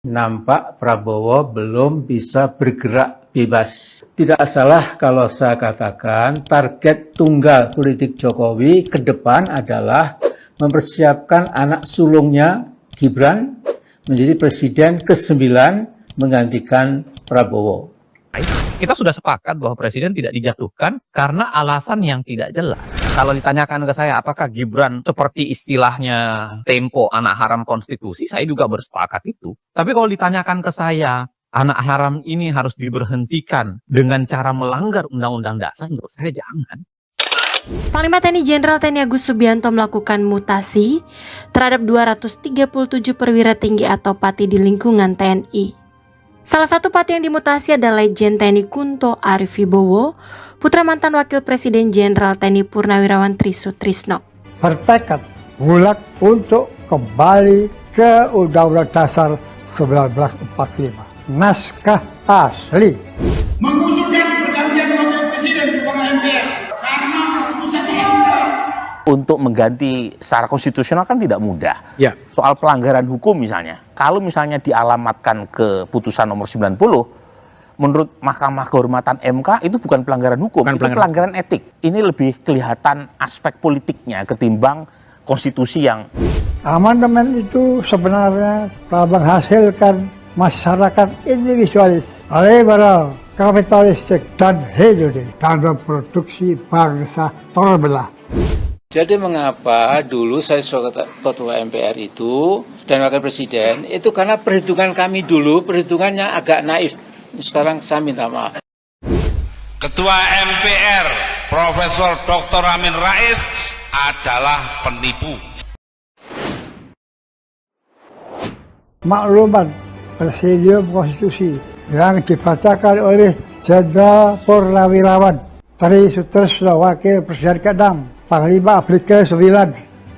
Nampak Prabowo belum bisa bergerak bebas. Tidak salah kalau saya katakan target tunggal politik Jokowi ke depan adalah mempersiapkan anak sulungnya Gibran menjadi presiden ke-9 menggantikan Prabowo. Kita sudah sepakat bahwa presiden tidak dijatuhkan karena alasan yang tidak jelas. Kalau ditanyakan ke saya, apakah Gibran seperti istilahnya Tempo anak haram konstitusi, saya juga bersepakat itu. Tapi kalau ditanyakan ke saya, anak haram ini harus diberhentikan dengan cara melanggar undang-undang dasar, menurut saya jangan. Panglima TNI Jenderal TNI Agus Subianto melakukan mutasi terhadap 237 perwira tinggi atau pati di lingkungan TNI. Salah satu pati yang dimutasi adalah Lejen TNI Kunto Arif Wibowo, putra mantan Wakil Presiden Jenderal TNI Purnawirawan Tri Sutrisno. Bertekad bulat untuk kembali ke Undang-Undang Dasar 1945. Naskah asli. Mengusulkan pergantian Wakil Presiden kepada MPR karena keputusan MK. Untuk mengganti secara konstitusional kan tidak mudah. Ya. Soal pelanggaran hukum misalnya, kalau misalnya dialamatkan ke putusan nomor 90, menurut Mahkamah Kehormatan MK itu bukan pelanggaran hukum, itu pelanggaran etik. Ini lebih kelihatan aspek politiknya ketimbang konstitusi yang... Amandemen itu sebenarnya telah menghasilkan masyarakat individualis, liberal, kapitalistik, dan hedonis dan memproduksi bangsa terbelah. Jadi mengapa dulu saya sebagai ketua MPR itu dan wakil presiden itu karena perhitungan kami dulu, perhitungannya agak naif. Sekarang saya minta maaf. Ketua MPR Profesor Dr. Amin Rais adalah penipu. Maklumat Presidium Konstitusi yang dibacakan oleh Jenderal Purnawirawan Tri Sutrisno Wakil Presiden ke-6, Panglima Abri ke-9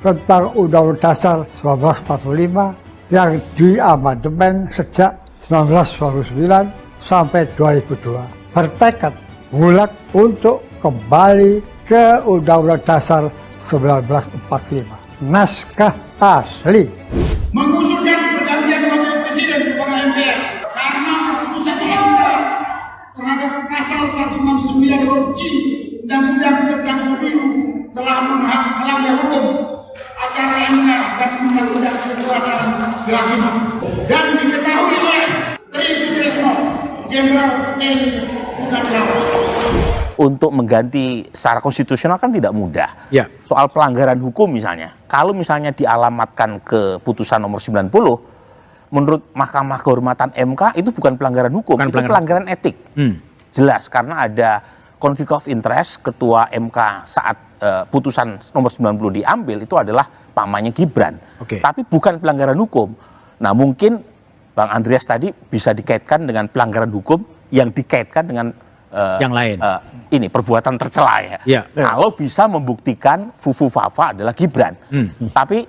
tentang Undang-Undang Dasar 1945 yang diamandemen sejak 1999 sampai 2002. Bertekad bulat untuk kembali ke Undang-Undang Dasar 1945. Naskah asli. Mengusulkan pergantian Wakil Presiden kepada MPR karena keputusan MK terhadap pasal 169 huruf J Undang-Undang tentang Pemilu telah melanggar hukum acara MK dan undang-undang kekuasaan kehakiman dan diketahui oleh Tri Sutrisno Jenderal TNI Purnawirawan. Untuk mengganti secara konstitusional kan tidak mudah. Ya. Soal pelanggaran hukum misalnya, kalau misalnya dialamatkan ke putusan nomor 90, menurut Mahkamah Kehormatan MK itu bukan pelanggaran hukum, itu pelanggaran etik. Jelas, karena ada conflict of interest. Ketua MK saat putusan nomor 90 diambil itu adalah pamannya Gibran. Tapi bukan pelanggaran hukum. Nah mungkin Bang Andreas tadi bisa dikaitkan dengan pelanggaran hukum yang dikaitkan dengan yang lain. Ini perbuatan tercela ya. Kalau bisa membuktikan Fufu Fafa adalah Gibran. Tapi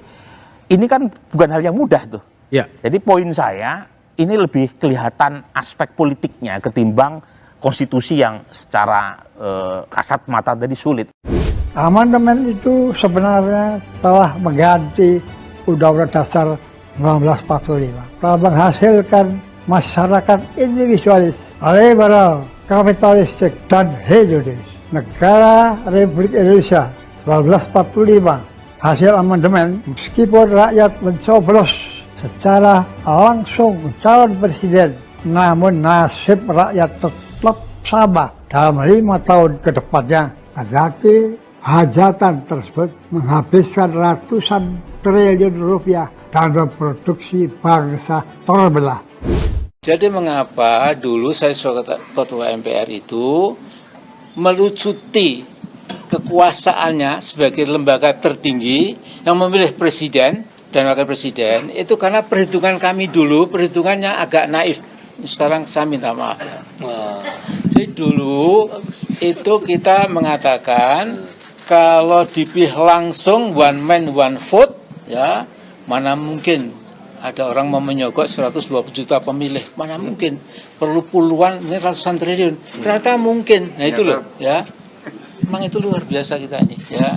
ini kan bukan hal yang mudah tuh. Jadi poin saya ini lebih kelihatan aspek politiknya ketimbang konstitusi yang secara kasat mata tadi sulit. Amandemen itu sebenarnya telah mengganti Undang-Undang Dasar 1945. Telah menghasilkan masyarakat individualis, liberal, kapitalistik, dan hedonis. Negara Republik Indonesia 1945. Hasil amandemen, meskipun rakyat mencoblos secara langsung calon presiden, namun nasib rakyat tetap sama dalam 5 tahun ke depannya. Berarti hajatan tersebut menghabiskan ratusan triliun rupiah dan memproduksi bangsa terbelah. Jadi mengapa dulu saya sebagai ketua MPR itu melucuti kekuasaannya sebagai lembaga tertinggi yang memilih presiden dan wakil presiden itu karena perhitungan kami dulu, perhitungannya agak naif. Sekarang saya minta maaf. Jadi dulu itu kita mengatakan kalau dipilih langsung one man one vote, ya mana mungkin ada orang mau menyogok 120 juta pemilih, mana mungkin perlu puluhan, ratusan triliun, ternyata mungkin. Nah itu loh, ya, memang itu luar biasa kita ini, ya.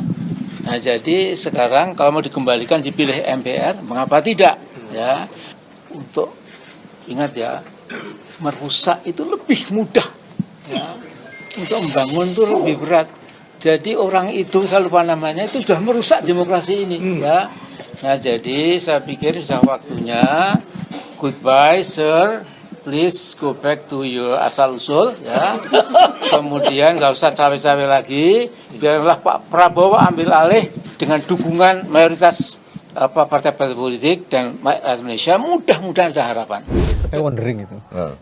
Nah jadi sekarang kalau mau dikembalikan dipilih MPR, mengapa tidak, ya, untuk ingat ya, merusak itu lebih mudah, ya. Untuk membangun itu lebih berat. Jadi orang itu, saya lupa namanya, itu sudah merusak demokrasi ini, ya. Nah, jadi saya pikir sudah waktunya, goodbye sir, please go back to your asal usul, ya. Kemudian nggak usah cawe-cawe lagi, biarlah Pak Prabowo ambil alih dengan dukungan mayoritas partai-partai politik dan rakyat Indonesia. Mudah-mudahan ada harapan. Saya wondering itu,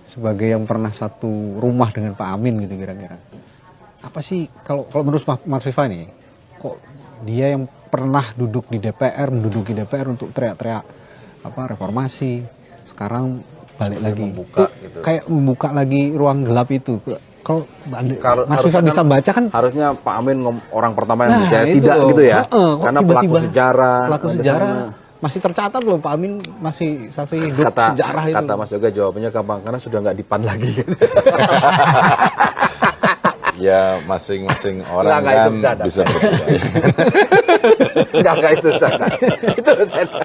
sebagai yang pernah satu rumah dengan Pak Amin gitu kira-kira, apa sih kalau menurut Mas Viva nih, kok dia yang pernah duduk di DPR, menduduki DPR untuk teriak-teriak reformasi, sekarang balik lagi membuka, gitu. Kayak membuka lagi ruang gelap itu. Kalau Mas Viva bisa baca kan harusnya Pak Amin orang pertama yang percaya tidak gitu ya, karena pelaku sejarah masih tercatat loh, Pak Amin masih saksi hidup sejarah itu. Kata Mas Yoga jawabannya gampang, karena sudah nggak di PAN lagi. Ya masing-masing orang kan bisa berbeda. Enggak itu sana. Itu sana.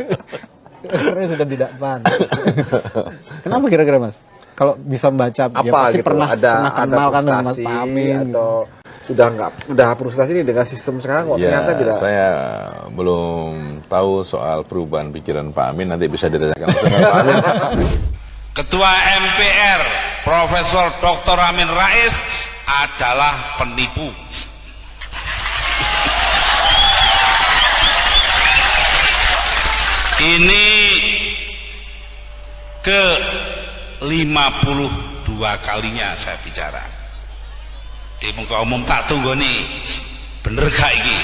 Karena sudah tidak PAN. Kenapa kira-kira Mas? Kalau bisa membaca, apa ya pasti gitu, pernah kenal kan dengan Mas frustasi Pak Amin atau udah frustasi ini dengan sistem sekarang kok ternyata tidak. Saya belum tahu soal perubahan pikiran Pak Amin, nanti bisa ditanyakan dengan Pak Amin. Ketua MPR Profesor Dr. Amin Rais adalah penipu. Ini ke 52 kalinya saya bicara di muka umum, tak tunggu nih bener gak ini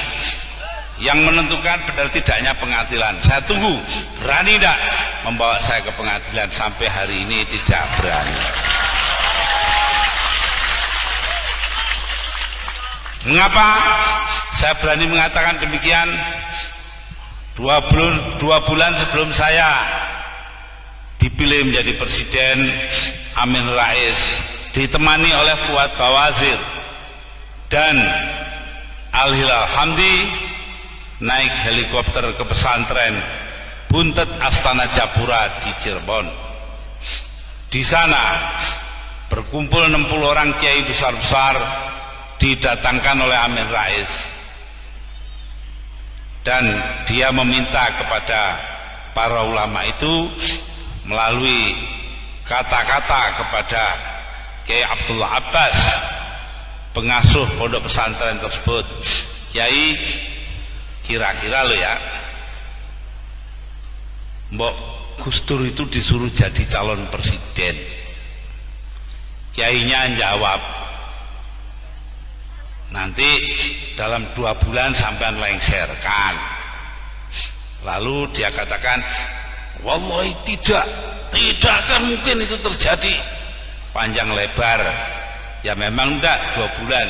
yang menentukan benar tidaknya pengadilan. Saya tunggu berani tidak membawa saya ke pengadilan. Sampai hari ini tidak berani. Mengapa saya berani mengatakan demikian? 2 bulan sebelum saya dipilih menjadi presiden, Amin Rais ditemani oleh Fuad Bawazir dan Al-Hilal Hamdi naik helikopter ke pesantren Buntet Astana Japura di Cirebon. Di sana berkumpul 60 orang kiai besar-besar didatangkan oleh Amin Rais, dan dia meminta kepada para ulama itu melalui kata-kata kepada Kiai Abdullah Abbas, pengasuh pondok pesantren tersebut, Kiai, kira-kira lo ya, Mbok Gus Dur itu disuruh jadi calon presiden. Kiainya jawab, nanti dalam 2 bulan sampean lengserkan. Lalu dia katakan, wallahi tidak akan mungkin itu terjadi. Panjang lebar, ya memang enggak 2 bulan,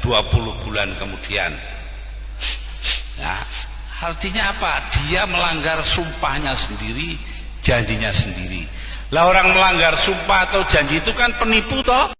20 bulan kemudian. Nah, artinya apa? Dia melanggar sumpahnya sendiri, janjinya sendiri. Lah orang melanggar sumpah atau janji itu kan penipu toh.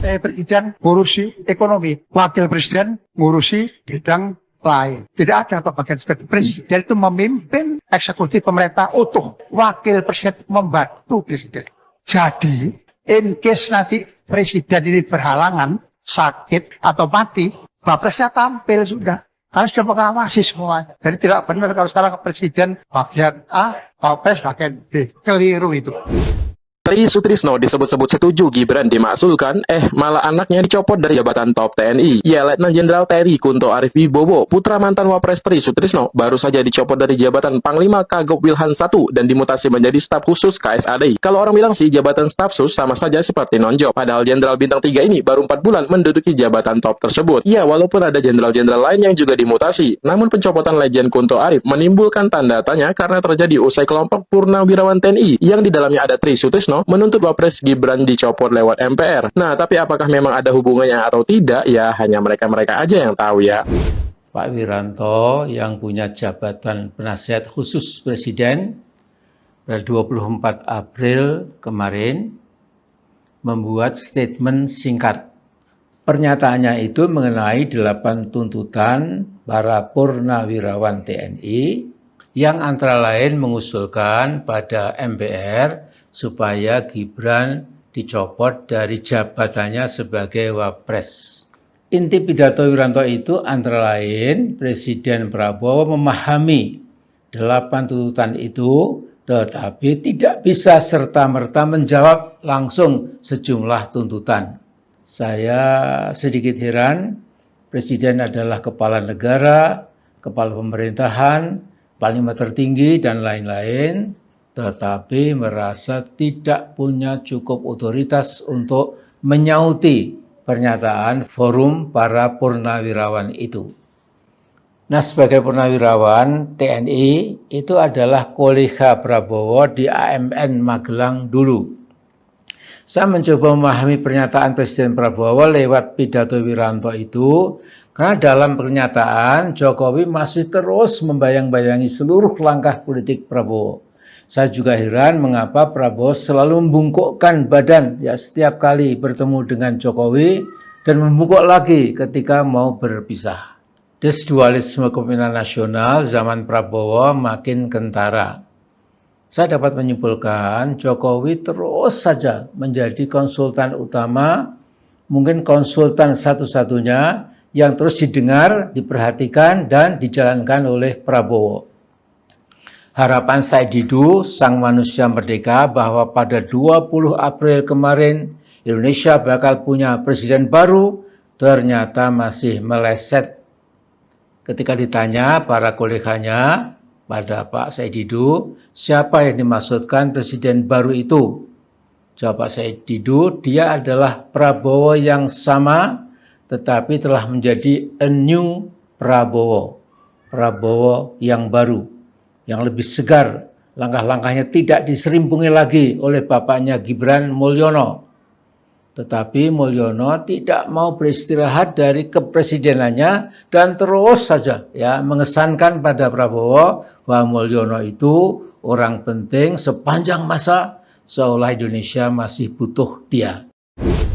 Presiden ngurusi ekonomi, wakil presiden ngurusi bidang lain. Tidak ada pembagian seperti presiden itu memimpin eksekutif pemerintah utuh, wakil presiden membantu presiden. Jadi, in case nanti presiden ini berhalangan, sakit atau mati, Bapresnya tampil sudah. Karena sudah mengawasi semuanya. Jadi tidak benar kalau sekarang presiden bagian A, Bapres bagian B. Keliru itu. Tri Sutrisno disebut-sebut setuju Gibran dimaksulkan, malah anaknya dicopot dari jabatan top TNI. Ya, Letnan Jenderal TNI Kunto Arif Wibowo, putra mantan Wapres Tri Sutrisno, baru saja dicopot dari jabatan Panglima Kagop Wilhan I dan dimutasi menjadi staf khusus KSAD. Kalau orang bilang sih jabatan staf khusus sama saja seperti nonjob, padahal Jenderal Bintang 3 ini baru 4 bulan menduduki jabatan top tersebut. Ya, walaupun ada jenderal-jenderal lain yang juga dimutasi, namun pencopotan Legend Kunto Arif menimbulkan tanda tanya karena terjadi usai kelompok purnawirawan TNI yang di dalamnya ada Tri Sutrisno menuntut Wapres Gibran dicopot lewat MPR. Nah, tapi apakah memang ada hubungannya atau tidak? Ya, hanya mereka-mereka aja yang tahu ya. Pak Wiranto yang punya jabatan penasihat khusus Presiden pada 24 April kemarin membuat statement singkat. Pernyataannya itu mengenai 8 tuntutan para purnawirawan TNI yang antara lain mengusulkan pada MPR supaya Gibran dicopot dari jabatannya sebagai Wapres. Inti pidato Wiranto itu antara lain Presiden Prabowo memahami 8 tuntutan itu, tetapi tidak bisa serta-merta menjawab langsung sejumlah tuntutan. Saya sedikit heran, Presiden adalah kepala negara, kepala pemerintahan, panglima tertinggi, dan lain-lain, tetapi merasa tidak punya cukup otoritas untuk menyauti pernyataan forum para purnawirawan itu. Nah, sebagai purnawirawan TNI itu adalah kolega Prabowo di AMN Magelang dulu. Saya mencoba memahami pernyataan Presiden Prabowo lewat pidato Wiranto itu, karena dalam pernyataan Jokowi masih terus membayang-bayangi seluruh langkah politik Prabowo. Saya juga heran mengapa Prabowo selalu membungkukkan badan ya setiap kali bertemu dengan Jokowi dan membungkuk lagi ketika mau berpisah. Dualisme kepemimpinan nasional zaman Prabowo makin kentara. Saya dapat menyimpulkan Jokowi terus saja menjadi konsultan utama, mungkin konsultan satu-satunya yang terus didengar, diperhatikan, dan dijalankan oleh Prabowo. Harapan saya Didu, sang manusia merdeka, bahwa pada 20 April kemarin Indonesia bakal punya presiden baru, ternyata masih meleset. Ketika ditanya para koleganya pada Pak Said Didu, siapa yang dimaksudkan presiden baru itu? Jawab Pak Said Didu, dia adalah Prabowo yang sama, tetapi telah menjadi a new Prabowo. Prabowo yang baru, yang lebih segar, langkah-langkahnya tidak diserimpungi lagi oleh bapaknya Gibran Mulyono. Tetapi Mulyono tidak mau beristirahat dari kepresidenannya dan terus saja ya mengesankan pada Prabowo bahwa Mulyono itu orang penting sepanjang masa, seolah Indonesia masih butuh dia.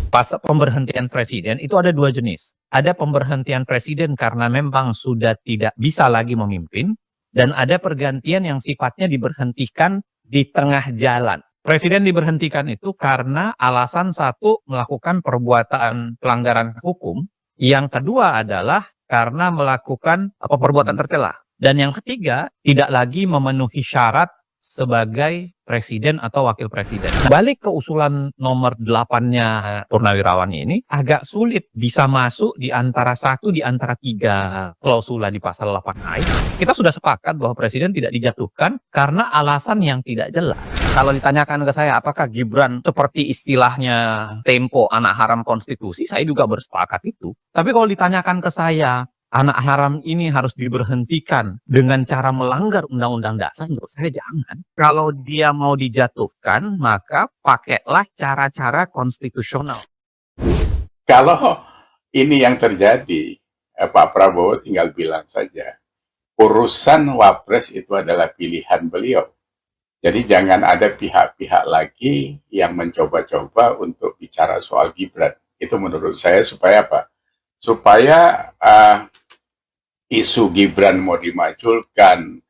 Pas pemberhentian presiden itu ada 2 jenis. Ada pemberhentian presiden karena memang sudah tidak bisa lagi memimpin, dan ada pergantian yang sifatnya diberhentikan di tengah jalan. Presiden diberhentikan itu karena alasan satu melakukan perbuatan pelanggaran hukum, yang kedua adalah karena melakukan perbuatan tercela, dan yang ketiga tidak lagi memenuhi syarat sebagai presiden atau wakil presiden. Balik ke usulan nomor 8-nya Purnawirawan ini, agak sulit bisa masuk di antara 1 di antara 3 klausula di pasal 8A. Kita sudah sepakat bahwa presiden tidak dijatuhkan karena alasan yang tidak jelas. Kalau ditanyakan ke saya, apakah Gibran seperti istilahnya Tempo anak haram konstitusi, saya juga bersepakat itu. Tapi kalau ditanyakan ke saya, anak haram ini harus diberhentikan dengan cara melanggar undang-undang dasar, menurut saya jangan. Kalau dia mau dijatuhkan, maka pakailah cara-cara konstitusional. Kalau ini yang terjadi, Pak Prabowo tinggal bilang saja, urusan Wapres itu adalah pilihan beliau. Jadi jangan ada pihak-pihak lagi yang mencoba-coba untuk bicara soal Gibran. Itu menurut saya supaya apa? Supaya isu Gibran mau dimajukan,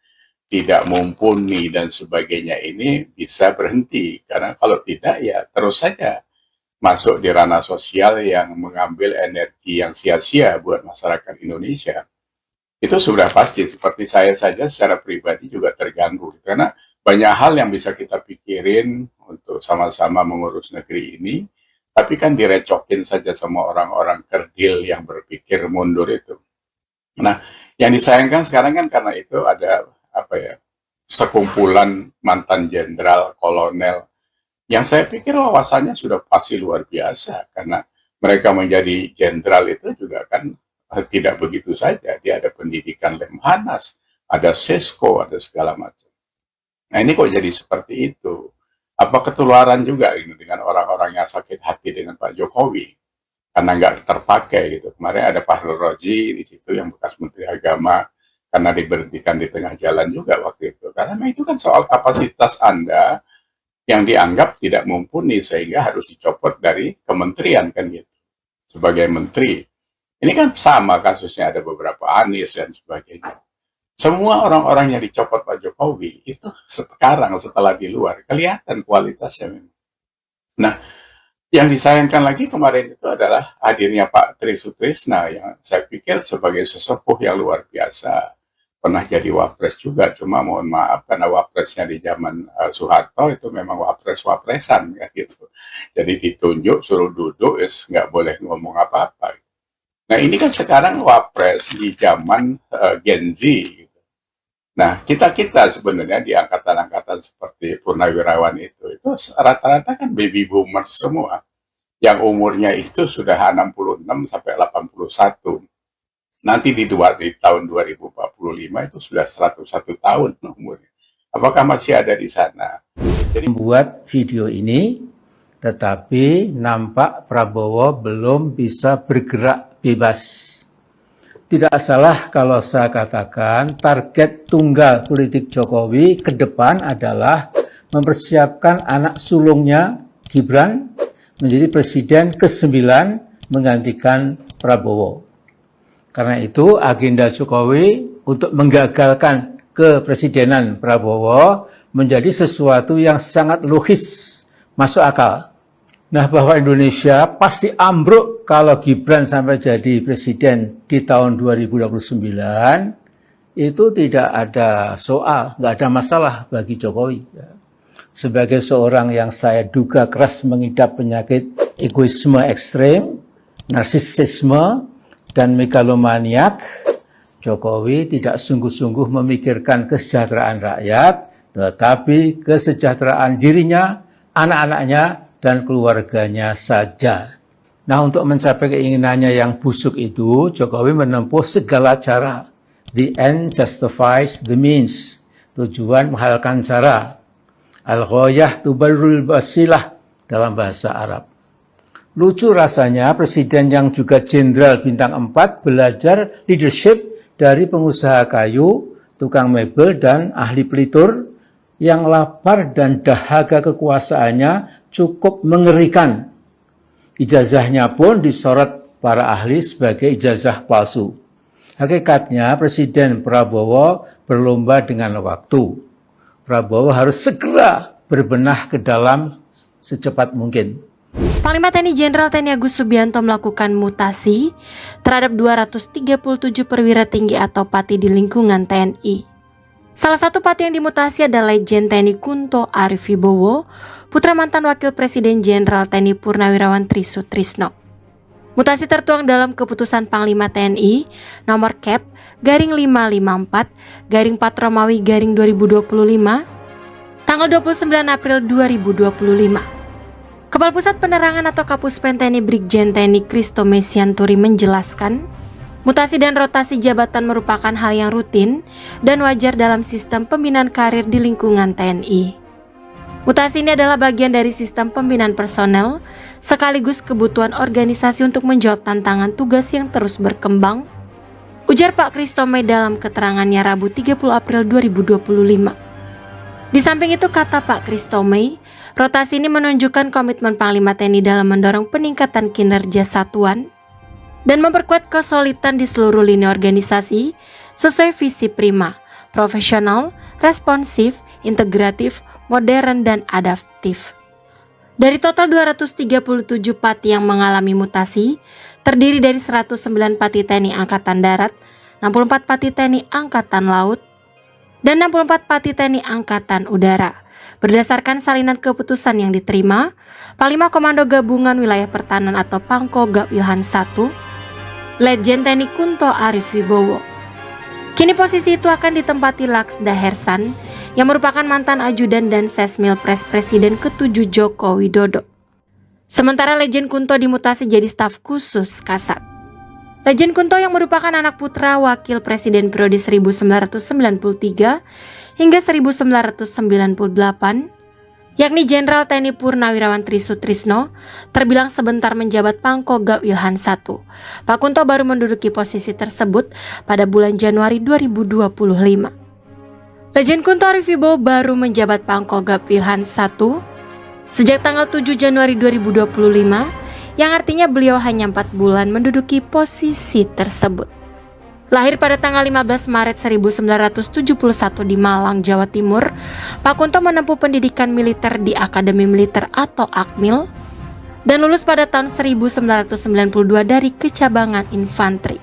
tidak mumpuni dan sebagainya ini bisa berhenti. Karena kalau tidak ya terus saja masuk di ranah sosial yang mengambil energi yang sia-sia buat masyarakat Indonesia. Itu sudah pasti, seperti saya saja secara pribadi juga terganggu. Karena banyak hal yang bisa kita pikirin untuk sama-sama mengurus negeri ini, tapi kan direcokin saja sama orang-orang kerdil yang berpikir mundur itu. Nah, yang disayangkan sekarang kan karena itu ada sekumpulan mantan jenderal, kolonel, yang saya pikir wawasannya sudah pasti luar biasa, karena mereka menjadi jenderal itu juga kan tidak begitu saja. Dia ada pendidikan Lemhanas, ada Sesko, ada segala macam. Nah ini kok jadi seperti itu? Apa ketularan juga ini dengan orang-orang yang sakit hati dengan Pak Jokowi? Karena nggak terpakai gitu. Kemarin ada Fahrul Razi di situ yang bekas Menteri Agama, karena diberhentikan di tengah jalan juga waktu itu. Karena itu kan soal kapasitas Anda yang dianggap tidak mumpuni sehingga harus dicopot dari kementerian kan gitu. Sebagai menteri. Ini kan sama kasusnya, ada beberapa Anies dan sebagainya. Semua orang-orang yang dicopot Pak Jokowi itu sekarang setelah di luar kelihatan kualitasnya memang. Nah, yang disayangkan lagi kemarin itu adalah hadirnya Pak Tri Sutrisno yang saya pikir sebagai sesepuh yang luar biasa. Pernah jadi wapres juga, cuma mohon maaf karena wapresnya di zaman Soeharto itu memang wapres-wapresan ya gitu. Jadi ditunjuk, suruh duduk, nggak boleh ngomong apa-apa. Nah ini kan sekarang wapres di zaman Gen Z. Gitu. Nah kita sebenarnya di angkatan-angkatan seperti Purnawirawan itu rata-rata kan baby boomers semua. Yang umurnya itu sudah 66 sampai 81. Nanti di tahun 2045 itu sudah 101 tahun umurnya. Apakah masih ada di sana? Jadi membuat video ini, tetapi nampak Prabowo belum bisa bergerak bebas. Tidak salah kalau saya katakan target tunggal politik Jokowi ke depan adalah mempersiapkan anak sulungnya Gibran menjadi presiden ke-9 menggantikan Prabowo. Karena itu agenda Jokowi untuk menggagalkan kepresidenan Prabowo menjadi sesuatu yang sangat logis, masuk akal. Nah, bahwa Indonesia pasti ambruk kalau Gibran sampai jadi presiden di tahun 2029, itu tidak ada soal, nggak ada masalah bagi Jokowi. Sebagai seorang yang saya duga keras mengidap penyakit egoisme ekstrem, narsisisme, dan megalomaniak, Jokowi tidak sungguh-sungguh memikirkan kesejahteraan rakyat, tetapi kesejahteraan dirinya, anak-anaknya, dan keluarganya saja. Nah, untuk mencapai keinginannya yang busuk itu, Jokowi menempuh segala cara. The end justifies the means. Tujuan menghalalkan cara. Al-ghayah tubarrul wasilah dalam bahasa Arab. Lucu rasanya presiden yang juga jenderal bintang 4 belajar leadership dari pengusaha kayu, tukang mebel, dan ahli pelitur yang lapar dan dahaga kekuasaannya cukup mengerikan. Ijazahnya pun disorot para ahli sebagai ijazah palsu. Hakikatnya Presiden Prabowo berlomba dengan waktu. Prabowo harus segera berbenah ke dalam secepat mungkin. Panglima TNI Jenderal TNI Agus Subianto melakukan mutasi terhadap 237 perwira tinggi atau pati di lingkungan TNI. Salah satu pati yang dimutasi adalah Lejen TNI Kunto Arif Wibowo, putra mantan Wakil Presiden Jenderal TNI Purnawirawan Tri Sutrisno. Mutasi tertuang dalam keputusan Panglima TNI nomor Cap garing 554 garing 4 Romawi garing 2025 tanggal 29 April 2025. Kepala Pusat Penerangan atau Kapuspen TNI Brigjen TNI Kristo Mesianturi menjelaskan, mutasi dan rotasi jabatan merupakan hal yang rutin dan wajar dalam sistem pembinaan karir di lingkungan TNI. Mutasi ini adalah bagian dari sistem pembinaan personel, sekaligus kebutuhan organisasi untuk menjawab tantangan tugas yang terus berkembang, ujar Pak Kristome dalam keterangannya Rabu 30 April 2025. Di samping itu, kata Pak Kristome, rotasi ini menunjukkan komitmen Panglima TNI dalam mendorong peningkatan kinerja satuan dan memperkuat kesolidan di seluruh lini organisasi sesuai visi prima, profesional, responsif, integratif, modern, dan adaptif. Dari total 237 pati yang mengalami mutasi, terdiri dari 109 pati TNI Angkatan Darat, 64 pati TNI Angkatan Laut, dan 64 pati TNI Angkatan Udara. Berdasarkan salinan keputusan yang diterima, Panglima Komando Gabungan Wilayah Pertahanan atau Pangkogap Wilhan I, Lejen TNI Kunto Arif Wibowo. Kini posisi itu akan ditempati Laksda Hersan, yang merupakan mantan ajudan dan sesmil Presiden ke-7 Joko Widodo. Sementara Lejen Kunto dimutasi jadi staf khusus Kasat. Lejen Kunto yang merupakan anak putra Wakil Presiden periode 1993 hingga 1998, yakni Jenderal TNI Purnawirawan Tri Sutrisno, terbilang sebentar menjabat Pangkogap Wilhan I. Pak Kunto baru menduduki posisi tersebut pada bulan Januari 2025. Lejen Kunto Arif Wibowo baru menjabat Pangkogap Wilhan I sejak tanggal 7 Januari 2025, yang artinya beliau hanya 4 bulan menduduki posisi tersebut. Lahir pada tanggal 15 Maret 1971 di Malang, Jawa Timur, Pak Kunto menempuh pendidikan militer di Akademi Militer atau Akmil dan lulus pada tahun 1992 dari Kecabangan Infanteri.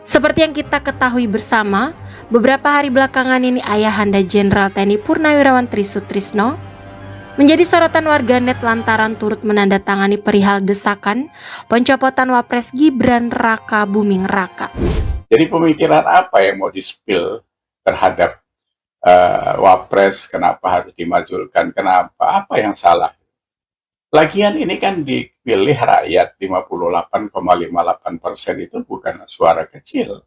Seperti yang kita ketahui bersama, beberapa hari belakangan ini Ayahanda Jenderal TNI Purnawirawan Tri Sutrisno menjadi sorotan warganet lantaran turut menandatangani perihal desakan pencopotan Wapres Gibran Raka Buming Raka. Jadi pemikiran apa yang mau di-spill terhadap Wapres, kenapa harus dimajulkan, kenapa, apa yang salah? Lagian ini kan dipilih rakyat 58,58% itu bukan suara kecil.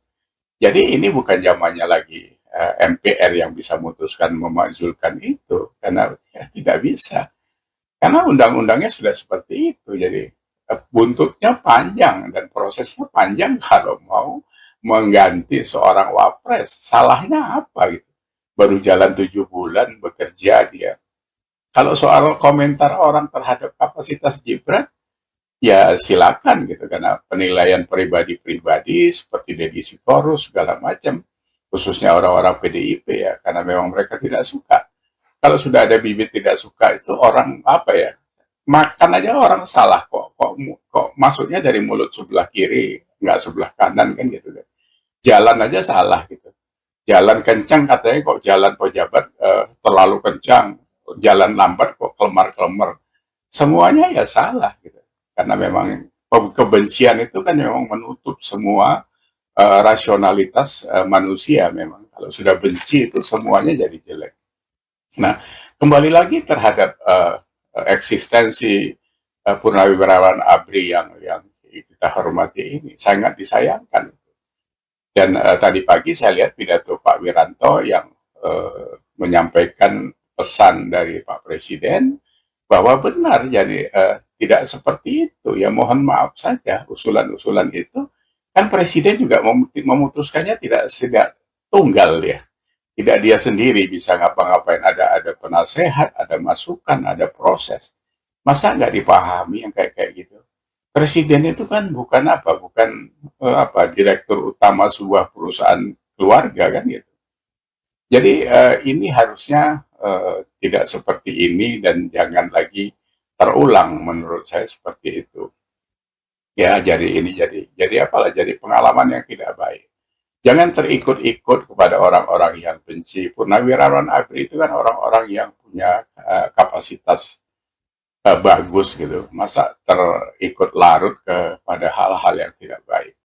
Jadi ini bukan zamannya lagi MPR yang bisa memutuskan memajulkan itu, karena ya, tidak bisa. Karena undang-undangnya sudah seperti itu, jadi buntutnya panjang dan prosesnya panjang kalau mau mengganti seorang wapres. Salahnya apa gitu? Baru jalan 7 bulan bekerja dia. Kalau soal komentar orang terhadap kapasitas Gibran, ya silakan gitu, karena penilaian pribadi-pribadi seperti Deddy Sitorus segala macam, khususnya orang-orang PDIP ya, karena memang mereka tidak suka. Kalau sudah ada bibit tidak suka itu orang apa ya? Makan aja orang salah kok masuknya dari mulut sebelah kiri, nggak sebelah kanan kan gitu kan. Jalan aja salah gitu. Jalan kencang katanya kok jalan pejabat terlalu kencang, jalan lambat kok kelemar-kelemar. Semuanya ya salah gitu. Karena memang kebencian itu kan memang menutup semua rasionalitas manusia memang. Kalau sudah benci itu semuanya jadi jelek. Nah, kembali lagi terhadap eksistensi Purnawirawan ABRI yang kita hormati ini sangat disayangkan. Dan tadi pagi saya lihat pidato Pak Wiranto yang menyampaikan pesan dari Pak Presiden bahwa benar jadi tidak seperti itu. Ya mohon maaf saja usulan-usulan itu kan Presiden juga memutuskannya tidak tunggal ya. Tidak dia sendiri bisa ngapa-ngapain, ada penasehat, ada masukan, ada proses. Masa nggak dipahami yang kayak gitu? Presiden itu kan bukan direktur utama sebuah perusahaan keluarga kan gitu. Jadi ini harusnya tidak seperti ini dan jangan lagi terulang menurut saya seperti itu. Ya jadi pengalaman yang tidak baik. Jangan terikut-ikut kepada orang-orang yang benci. Purnawirawan ABRI itu kan orang-orang yang punya kapasitas bagus gitu. Masa terikut larut kepada hal-hal yang tidak baik.